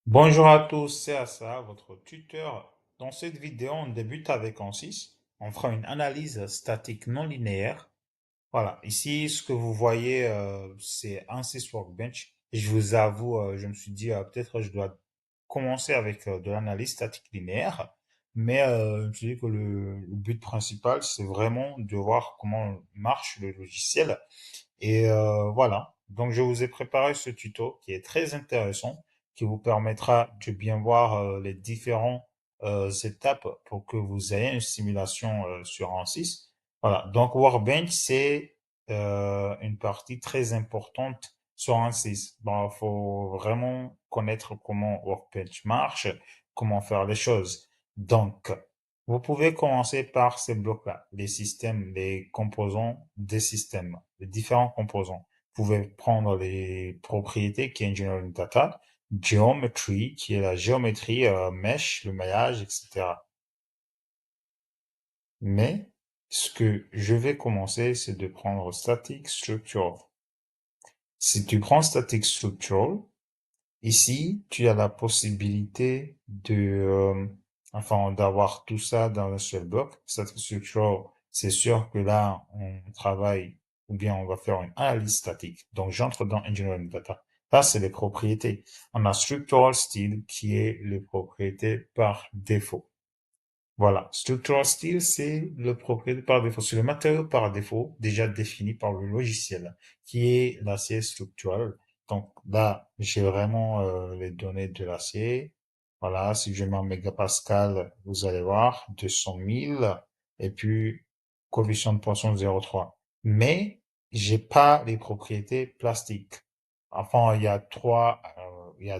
Bonjour à tous, c'est Assa, votre tuteur. Dans cette vidéo, on débute avec ANSYS. On fera une analyse statique non linéaire. Voilà, ici, ce que vous voyez, c'est ANSYS Workbench. Et je vous avoue, je me suis dit, peut-être je dois commencer avec de l'analyse statique linéaire. Mais je me suis dit que le but principal, c'est vraiment de voir comment marche le logiciel et voilà. Donc, je vous ai préparé ce tuto qui est très intéressant, qui vous permettra de bien voir les différentes étapes pour que vous ayez une simulation sur ANSYS. Voilà. Donc, Workbench, c'est une partie très importante sur ANSYS. Bon, il faut vraiment connaître comment Workbench marche, comment faire les choses. Donc, vous pouvez commencer par ces blocs-là, les systèmes, les composants des systèmes, les différents composants. Vous pouvez prendre les propriétés qui est Engineering Data, Geometry, qui est la géométrie, Mesh, le maillage, etc. Mais ce que je vais commencer, c'est de prendre Static Structural. Si tu prends Static Structural, ici, tu as la possibilité enfin, d'avoir tout ça dans un seul bloc. Static Structural, c'est sûr que là, on travaille ou bien on va faire une analyse statique. Donc, j'entre dans Engineering Data. Là, c'est les propriétés. On a Structural Style qui est les propriétés par défaut. Voilà. Structural Style, c'est le propriété par défaut. C'est le matériau par défaut déjà défini par le logiciel, qui est l'acier structural. Donc là, j'ai vraiment les données de l'acier. Voilà. Si je mets en mégapascal, vous allez voir 200 000 et puis coefficient de Poisson 0,3. Mais j'ai pas les propriétés plastiques. Enfin, il y a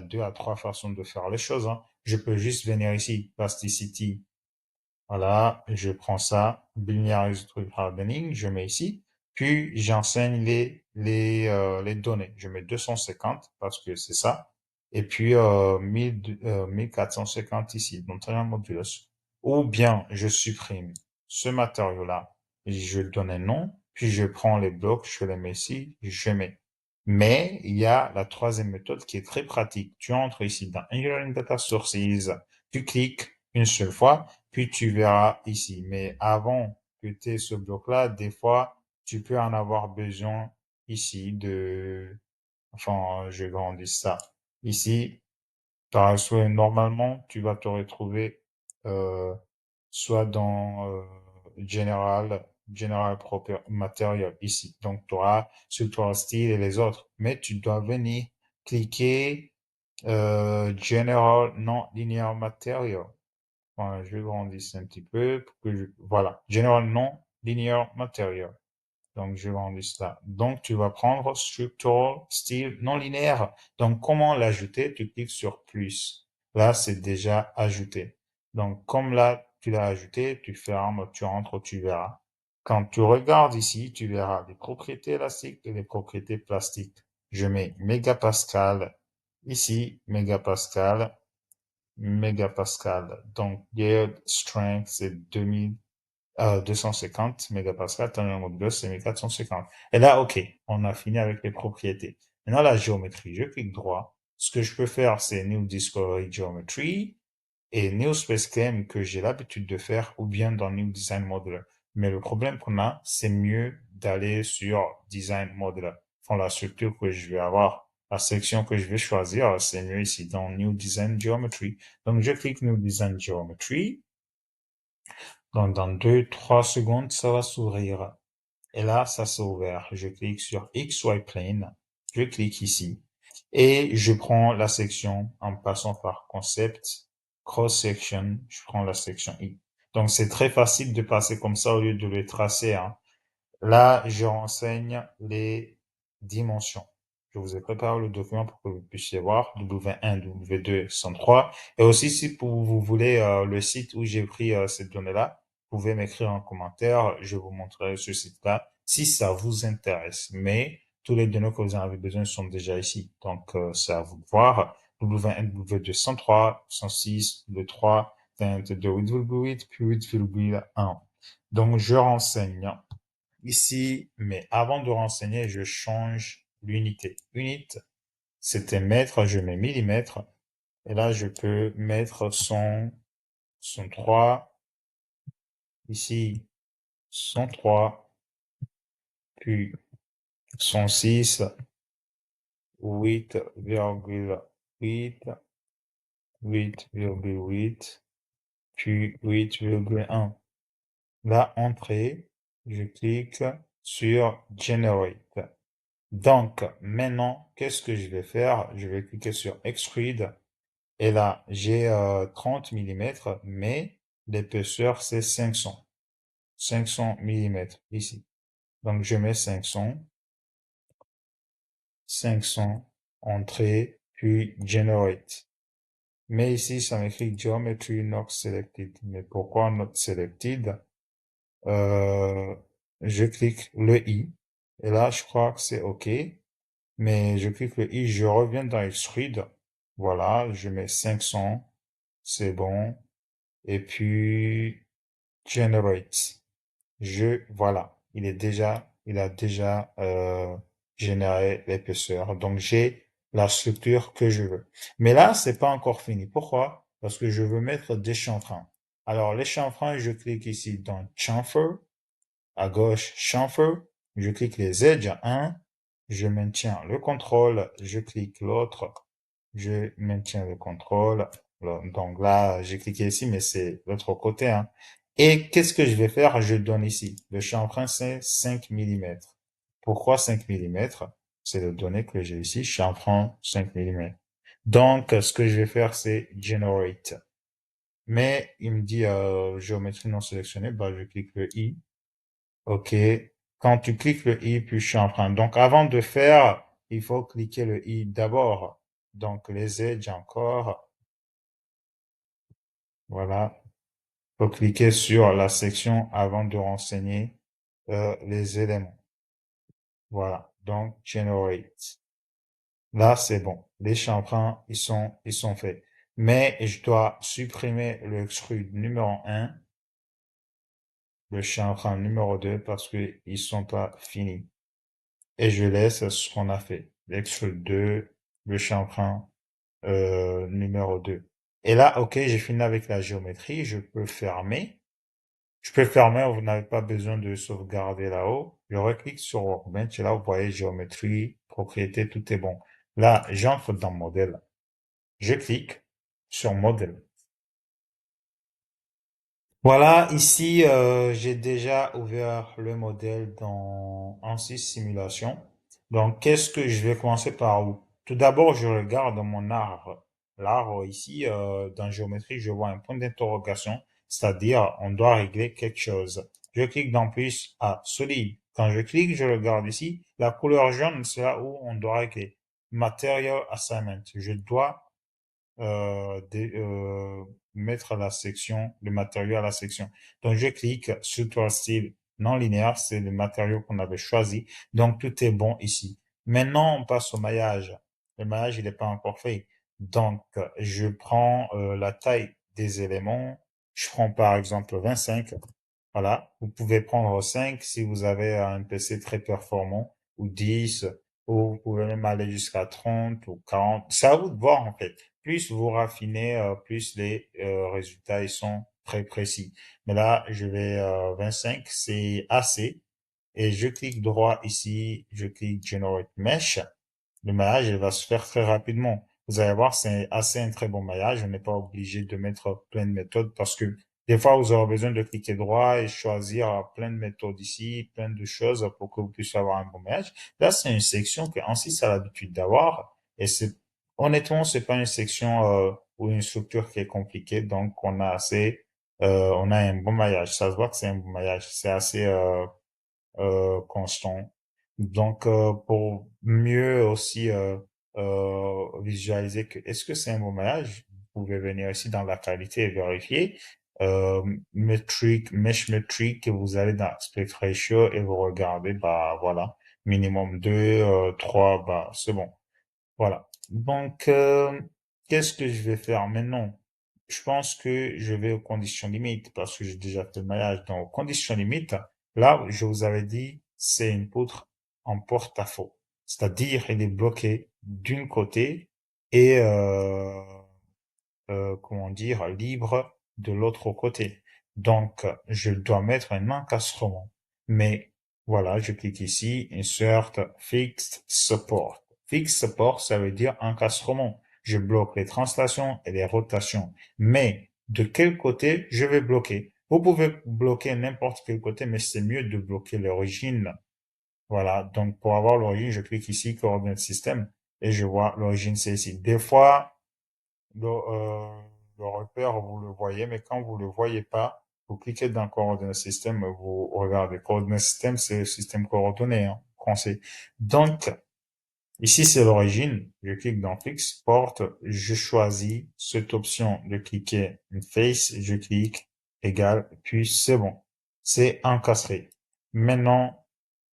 deux à trois façons de faire les choses, hein. Je peux juste venir ici, plasticity. Voilà, je prends ça, Binaries Tree Hardening, je mets ici, puis j'enseigne les données. Je mets 250 parce que c'est ça, et puis 1450 ici, donc un modulus. Ou bien je supprime ce matériau-là, et je donne un nom, puis je prends les blocs, je les mets ici, je mets. Mais il y a la troisième méthode qui est très pratique. Tu entres ici dans Engineering Data Sources, tu cliques une seule fois, puis tu verras ici. Mais avant que tu aies ce bloc-là, des fois, tu peux en avoir besoin ici enfin, je grandis ça. Ici, normalement, tu vas te retrouver euh, soit dans General Proper Material ici. Donc, tu auras Structural Style et les autres. Mais tu dois venir cliquer General Non-Linear Material. Voilà, je grandis un petit peu pour que voilà. General Non-Linear Material. Donc, je grandis là. Donc, tu vas prendre Structural Style non linéaire. Donc, comment l'ajouter? Tu cliques sur plus. Là, c'est déjà ajouté. Donc, comme là, tu l'as ajouté, tu fermes, tu rentres, tu verras. Quand tu regardes ici, tu verras les propriétés élastiques et les propriétés plastiques. Je mets mégapascal ici, mégapascal, mégapascal. Donc, yield strength, c'est 250 mégapascal, teneur mode bus, c'est 1450. Et là, OK, on a fini avec les propriétés. Maintenant, la géométrie, je clique droit. Ce que je peux faire, c'est New Discovery Geometry et New Space Claim que j'ai l'habitude de faire ou bien dans New Design Modeler. Mais le problème qu'on a, c'est mieux d'aller sur Design Modeler. Enfin, la structure que je vais avoir, la section que je vais choisir, c'est mieux ici dans New Design Geometry. Donc, je clique New Design Geometry. Donc, dans 2, 3 secondes, ça va s'ouvrir. Et là, ça s'est ouvert. Je clique sur XY Plane. Je clique ici. Et je prends la section en passant par Concept, Cross Section. Je prends la section I. Donc, c'est très facile de passer comme ça au lieu de les tracer, hein. Là, je renseigne les dimensions. Je vous ai préparé le document pour que vous puissiez voir W1, W2, 103. Et aussi, si vous voulez le site où j'ai pris ces données-là, vous pouvez m'écrire en commentaire. Je vous montrerai ce site-là si ça vous intéresse. Mais tous les données que vous en avez besoin sont déjà ici. Donc, c'est à vous de voir. W1, W2, 103, 106, le 3, 22, 8,8, puis 8,1. Donc, je renseigne ici, mais avant de renseigner, je change l'unité. Unité, c'était mètre, je mets millimètre. Et là, je peux mettre son 3, ici, son 3, puis son 6, 8,8, 8,8, puis 8,1. La entrée, je clique sur Generate. Donc, maintenant, qu'est-ce que je vais faire? Je vais cliquer sur Extrude. Et là, j'ai 30 mm, mais l'épaisseur, c'est 500. 500 mm ici. Donc, je mets 500, 500, entrée, puis Generate. Mais ici, ça m'écrit Geometry Not Selected. Mais pourquoi Not Selected? Euh, je clique le I. Et là, je crois que c'est OK. Mais je clique le I, je reviens dans Extrude. Voilà, je mets 500. C'est bon. Et puis, Generate. Voilà. Il a déjà généré l'épaisseur. Donc, j'ai la structure que je veux. Mais là, c'est pas encore fini. Pourquoi? Parce que je veux mettre des chanfreins. Alors, les chanfreins, je clique ici dans Chamfer. À gauche, chamfer. Je clique les edges. Un. Je maintiens le contrôle. Je clique l'autre. Je maintiens le contrôle. Donc là, j'ai cliqué ici, mais c'est l'autre côté, hein. Et qu'est-ce que je vais faire? Je donne ici. Le chanfrein, c'est 5 mm. Pourquoi 5 mm? C'est le donné que j'ai ici. Chanfrein 5 mm. Donc, ce que je vais faire, c'est generate. Mais il me dit géométrie non sélectionnée. Bah, je clique le I. OK. Quand tu cliques le i puis chanfrein. Donc, avant de faire, il faut cliquer le i d'abord. Donc, les edges encore. Voilà. Il faut cliquer sur la section avant de renseigner les éléments. Voilà. Donc, generate. Là, c'est bon. Les chanfreins, ils sont faits. Mais je dois supprimer le extrude numéro 1, le chanfrein numéro 2 parce que ils sont pas finis. Et je laisse ce qu'on a fait. L'extrude 2, le chanfrein numéro 2. Et là, OK, j'ai fini avec la géométrie. Je peux fermer. Je peux fermer, vous n'avez pas besoin de sauvegarder là-haut. Je reclique sur Workbench et là, vous voyez géométrie, propriété, tout est bon. Là, j'entre dans modèle. Je clique sur modèle. Voilà, ici, j'ai déjà ouvert le modèle dans ANSYS Simulation. Donc, qu'est-ce que je vais commencer par où? Tout d'abord, je regarde mon arbre. L'arbre ici, dans géométrie, je vois un point d'interrogation, c'est-à-dire on doit régler quelque chose. Je clique dans plus à solide. Quand je clique, je regarde ici, la couleur jaune, c'est là où on doit régler. Material Assignment. Je dois mettre la section, le matériau à la section. Donc, je clique sur ton style non linéaire, c'est le matériau qu'on avait choisi. Donc, tout est bon ici. Maintenant, on passe au maillage. Le maillage, il n'est pas encore fait. Donc, je prends la taille des éléments. Je prends par exemple 25. Voilà. Vous pouvez prendre 5 si vous avez un PC très performant ou 10 ou vous pouvez même aller jusqu'à 30 ou 40. C'est à vous de voir en fait. Plus vous raffinez, plus les résultats ils sont très précis. Mais là, je vais 25, c'est assez. Et je clique droit ici, je clique Generate Mesh. Le maillage, il va se faire très rapidement. Vous allez voir, c'est assez un très bon maillage. On n'est pas obligé de mettre plein de méthodes parce que des fois, vous aurez besoin de cliquer droit et choisir plein de méthodes ici, plein de choses pour que vous puissiez avoir un bon maillage. Là, c'est une section que ANSYS a l'habitude d'avoir et honnêtement, c'est pas une section ou une structure qui est compliquée. Donc, on a un bon maillage. Ça se voit que c'est un bon maillage. C'est assez constant. Donc, pour mieux aussi visualiser que est-ce que c'est un bon maillage, vous pouvez venir ici dans la qualité et vérifier. Mesh metric, vous allez dans aspect ratio et vous regardez, bah voilà, minimum 2, 3, bah c'est bon. Voilà. Donc, qu'est-ce que je vais faire maintenant? Je pense que je vais aux conditions limites parce que j'ai déjà fait le maillage. Donc, aux conditions limites, là, je vous avais dit, c'est une poutre en porte-à-faux. C'est-à-dire, elle est bloquée d'une côté et comment dire, libre de l'autre côté. Donc, je dois mettre un encastrement. Mais voilà, je clique ici, Insert Fixed Support. Fixed Support, ça veut dire encastrement. Je bloque les translations et les rotations. Mais de quel côté je vais bloquer? Vous pouvez bloquer n'importe quel côté, mais c'est mieux de bloquer l'origine. Voilà, donc pour avoir l'origine, je clique ici, coordonnées système, et je vois l'origine, c'est ici. Des fois, le repère, vous le voyez, mais quand vous le voyez pas, vous cliquez dans coordonnées système, vous regardez. Coordonnées système, c'est le système coordonné, hein, français. Donc, ici, c'est l'origine. Je clique dans Fix, porte, je choisis cette option de cliquer une face, je clique, égal, puis c'est bon. C'est encastré. Maintenant,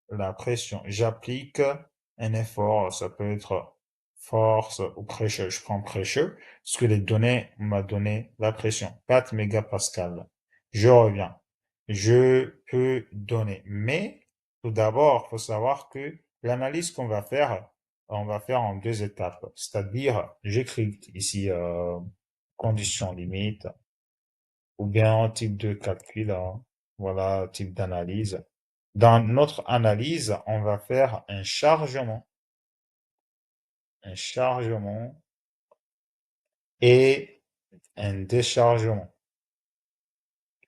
la pression. J'applique un effort, ça peut être force ou pressure. Je prends pressure, parce que les données m'a donné la pression, 4 mégapascal. Je reviens. Je peux donner. Mais, tout d'abord, faut savoir que l'analyse qu'on va faire, on va faire en deux étapes. C'est-à-dire, j'écris ici, conditions limites, ou bien type de calcul, hein. Voilà, type d'analyse. Dans notre analyse, on va faire un chargement et un déchargement,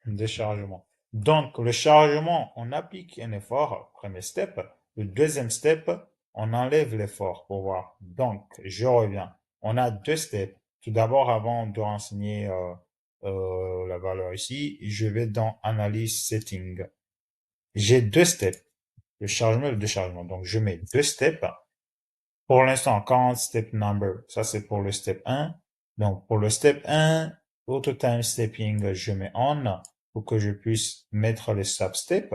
un déchargement. Donc, le chargement, on applique un effort, premier step. Le deuxième step, on enlève l'effort pour voir. Donc, je reviens. On a deux steps. Tout d'abord, avant de renseigner la valeur ici, je vais dans Analyse Setting. J'ai deux steps, le chargement et le déchargement. Donc, je mets deux steps. Pour l'instant, count step number, ça c'est pour le step 1. Donc, pour le step 1, auto time stepping, je mets on pour que je puisse mettre les sub-steps.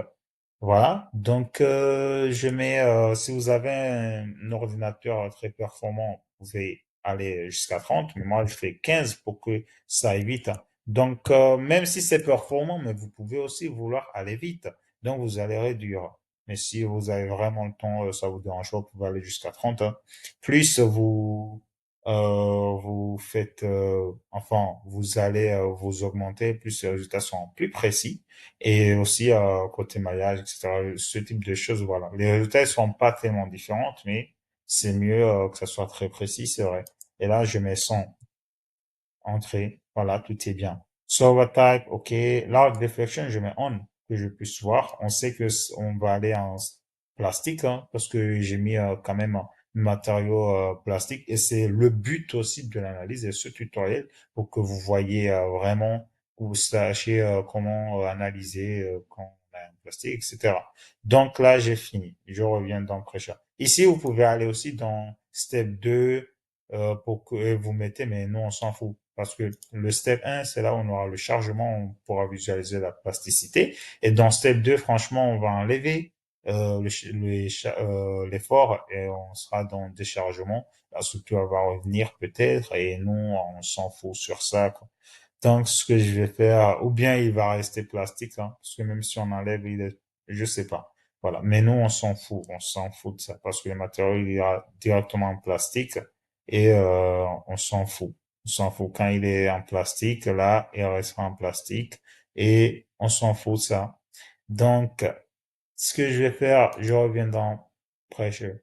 Voilà. Donc, je mets, si vous avez un ordinateur très performant, vous pouvez aller jusqu'à 30, mais moi, je fais 15 pour que ça aille vite. Donc, même si c'est performant, mais vous pouvez aussi vouloir aller vite. Donc, vous allez réduire. Mais si vous avez vraiment le temps, ça vous dérange pas, vous pouvez aller jusqu'à 30, hein. Plus vous faites, enfin, vous allez vous augmenter, plus les résultats sont plus précis. Et aussi, côté maillage, etc., ce type de choses, voilà. Les résultats ne sont pas tellement différents, mais c'est mieux que ça soit très précis, c'est vrai. Et là, je mets 100. Entrée, voilà, tout est bien. Server type, ok. Large deflection, je mets on, que je puisse voir. On sait que on va aller en plastique, hein, parce que j'ai mis quand même un matériau plastique. Et c'est le but aussi de l'analyse de ce tutoriel pour que vous voyez vraiment, vous sachiez comment analyser quand on a un plastique, etc. Donc là, j'ai fini. Je reviens dans Pressure. Ici, vous pouvez aller aussi dans Step 2 pour que vous mettez, mais nous, on s'en fout. Parce que le step 1, c'est là où on aura le chargement, on pourra visualiser la plasticité. Et dans step 2, franchement, on va enlever l'effort et on sera dans le déchargement. La structure va revenir peut-être et nous, on s'en fout sur ça, quoi. Donc, ce que je vais faire, ou bien il va rester plastique, hein, parce que même si on enlève, je sais pas. Voilà. Mais nous, on s'en fout de ça, parce que le matériau, il ira directement en plastique et on s'en fout. On s'en fout. Quand il est en plastique, là, il restera en plastique et on s'en fout de ça. Donc, ce que je vais faire, je reviens dans Pressure.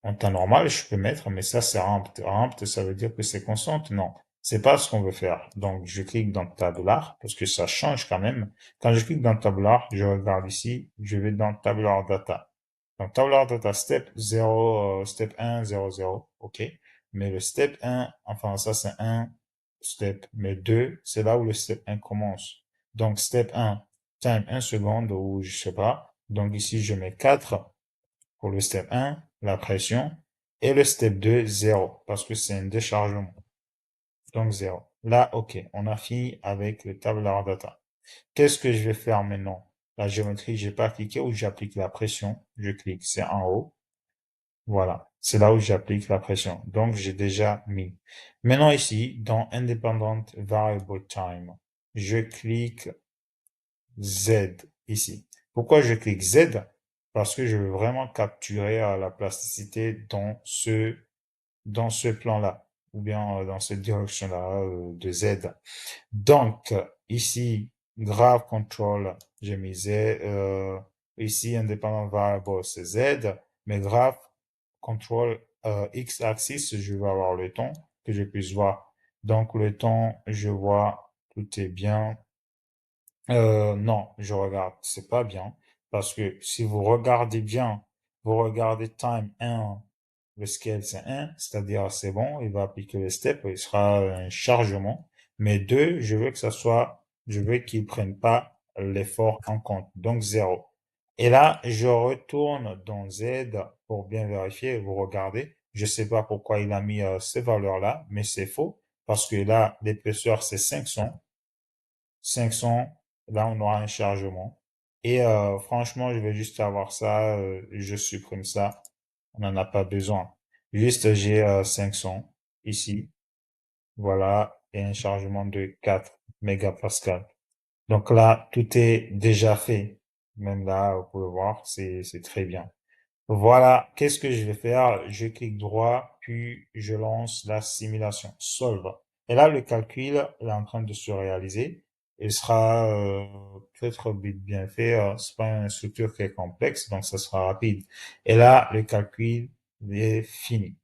En temps normal, je peux mettre, mais ça, c'est ramped. Ramped, ça veut dire que c'est constante. Non, c'est pas ce qu'on veut faire. Donc, je clique dans Tabular, parce que ça change quand même. Quand je clique dans Tabular, je regarde ici, je vais dans Tabular Data. Donc, Tabular Data Step 0, Step 1, 0, 0. OK. Mais le Step 1, enfin, ça, c'est un step. Mais 2, c'est là où le Step 1 commence. Donc, Step 1, time 1 seconde, ou je sais pas. Donc, ici, je mets 4 pour le step 1, la pression, et le step 2, 0, parce que c'est un déchargement. Donc 0. Là, OK, on a fini avec le tabular data. Qu'est-ce que je vais faire maintenant? La géométrie, j'ai pas cliqué où j'applique la pression. Je clique, c'est en haut. Voilà, c'est là où j'applique la pression. Donc, j'ai déjà mis. Maintenant ici, dans Independent Variable Time, je clique Z ici. Pourquoi je clique Z? Parce que je veux vraiment capturer la plasticité dans ce plan-là. ou bien dans cette direction-là de Z. Donc, ici, graph control, j'ai mis Z. Ici, independent variable, c'est Z. Mais graph control x-axis, je vais avoir le temps que je puisse voir. Donc, le temps, je vois, tout est bien. Non, je regarde, c'est pas bien. Parce que si vous regardez bien, vous regardez time 1, le scale c'est 1, c'est-à-dire c'est bon, il va appliquer le step, il sera un chargement. Mais 2, je veux que ça soit, je veux qu'il prenne pas l'effort en compte, donc 0. Et là, je retourne dans Z pour bien vérifier, vous regardez. Je sais pas pourquoi il a mis ces valeurs-là, mais c'est faux. Parce que là, l'épaisseur c'est 500. 500, là on aura un chargement. Et franchement, je vais juste avoir ça, je supprime ça, on n'en a pas besoin. Juste j'ai 500 ici, voilà, et un chargement de 4 mégapascal. Donc là, tout est déjà fait. Même là, vous pouvez voir, c'est très bien. Voilà, qu'est-ce que je vais faire? Je clique droit, puis je lance la simulation. Solve. Et là, le calcul est en train de se réaliser. Il sera peut-être bien fait. C'est pas une structure qui est complexe, donc ça sera rapide. Et là, le calcul est fini.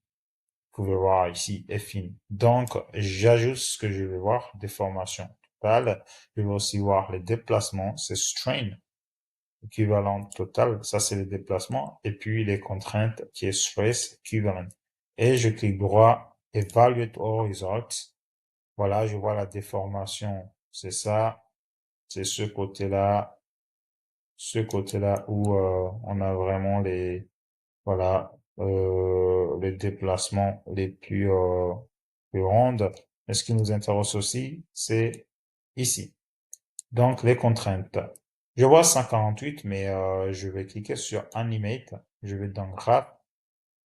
Vous pouvez voir ici, est fini. Donc, j'ajoute ce que je vais voir, déformation totale. Je vais aussi voir les déplacements, c'est strain équivalent total, ça c'est le déplacement, et puis les contraintes qui est stress equivalent. Et je clique droit, evaluate all results. Voilà, je vois la déformation, c'est ça, c'est ce côté-là où on a vraiment voilà, les déplacements plus rondes. Mais ce qui nous intéresse aussi, c'est ici. Donc, les contraintes. Je vois 148, mais je vais cliquer sur Animate. Je vais dans Graph.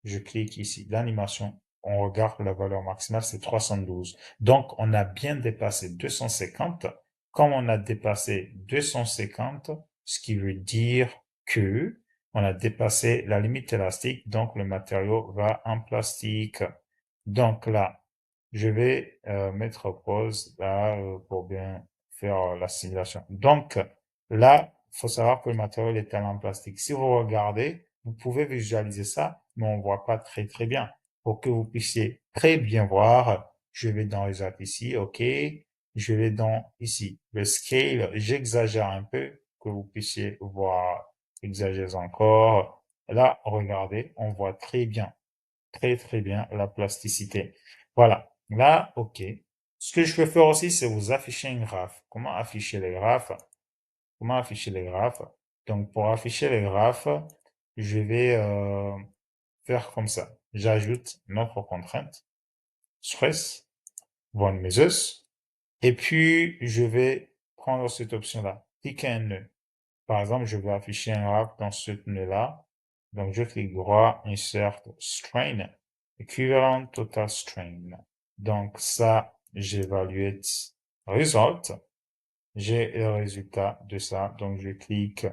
Je clique ici, l'animation. On regarde la valeur maximale, c'est 312. Donc, on a bien dépassé 250. Comme on a dépassé 250, ce qui veut dire que on a dépassé la limite élastique, donc le matériau va en plastique. Donc là, je vais mettre pause là pour bien faire la simulation. Donc là, il faut savoir que le matériau est en plastique. Si vous regardez, vous pouvez visualiser ça, mais on voit pas très très bien. Pour que vous puissiez très bien voir, je vais dans les apps ici, ok. Je vais dans ici le scale. J'exagère un peu que vous puissiez voir. Exagère encore. Là, regardez, on voit très bien. Très, très bien, la plasticité. Voilà. Là, OK. Ce que je peux faire aussi, c'est vous afficher un graphe. Comment afficher les graphes? Comment afficher les graphes? Donc, pour afficher les graphes, je vais faire comme ça. J'ajoute notre contrainte, stress, von Mises, et puis je vais prendre cette option-là, cliquer un nœud. Par exemple, je vais afficher un graphe dans ce nœud-là. Donc, je clique droit, insert strain, equivalent total strain. Donc, ça, j'évalue result. J'ai le résultat de ça. Donc, je clique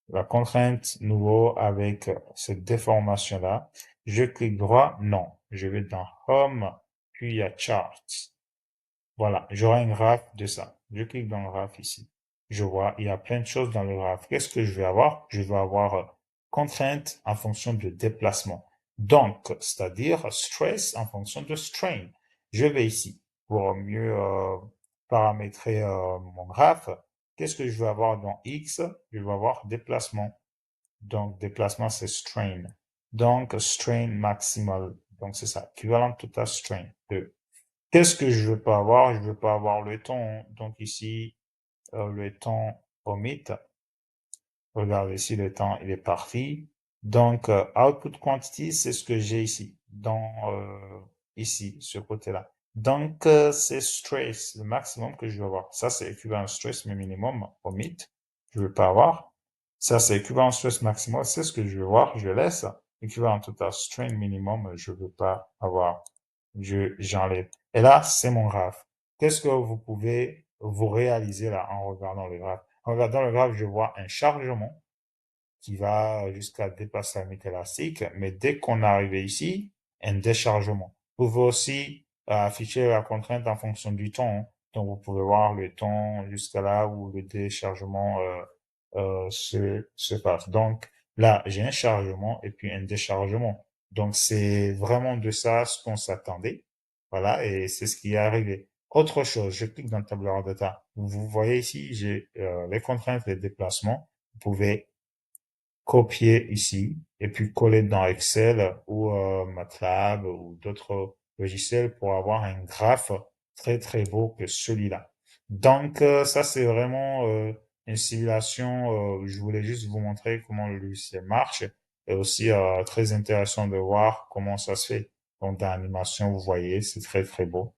la contrainte nouveau avec cette déformation-là. Je clique droit, non. Je vais dans home, puis il y a chart. Voilà, j'aurai un graphe de ça. Je clique dans le graphe ici. Je vois, il y a plein de choses dans le graphe. Qu'est-ce que je vais avoir? Je vais avoir contrainte en fonction de déplacement. Donc, c'est-à-dire stress en fonction de strain. Je vais ici pour mieux paramétrer mon graphe. Qu'est-ce que je vais avoir dans X? Je vais avoir déplacement. Donc, déplacement, c'est strain. Donc, strain maximal. Donc, c'est ça. Équivalent total strain. Qu'est-ce que je veux pas avoir? Je veux pas avoir le temps. Donc ici, le temps omit. Regardez ici, le temps, il est parti. Donc, output quantity, c'est ce que j'ai ici, ici, ce côté-là. Donc, c'est stress, le maximum que je veux avoir. Ça, c'est équivalent stress, mais minimum, omit. Je veux pas avoir. Ça, c'est équivalent stress maximum, c'est ce que je veux voir, je laisse. Équivalent total strain minimum, je veux pas avoir. J'enlève. Et là, c'est mon graphe. Qu'est-ce que vous pouvez vous réaliser là en regardant le graphe? En regardant le graphe, je vois un chargement qui va jusqu'à dépasser la limite élastique, mais dès qu'on est arrivé ici, un déchargement. Vous pouvez aussi afficher la contrainte en fonction du temps, hein. Donc, vous pouvez voir le temps jusqu'à là où le déchargement se passe. Donc, là, j'ai un chargement et puis un déchargement. Donc, c'est vraiment de ça ce qu'on s'attendait. Voilà, et c'est ce qui est arrivé. Autre chose, je clique dans tableur data. Vous voyez ici, j'ai les contraintes, les déplacements. Vous pouvez copier ici et puis coller dans Excel ou MATLAB ou d'autres logiciels pour avoir un graphe très très beau que celui-là. Donc ça c'est vraiment une simulation. Je voulais juste vous montrer comment le logiciel marche et aussi très intéressant de voir comment ça se fait. Donc dans l'animation vous voyez c'est très très beau.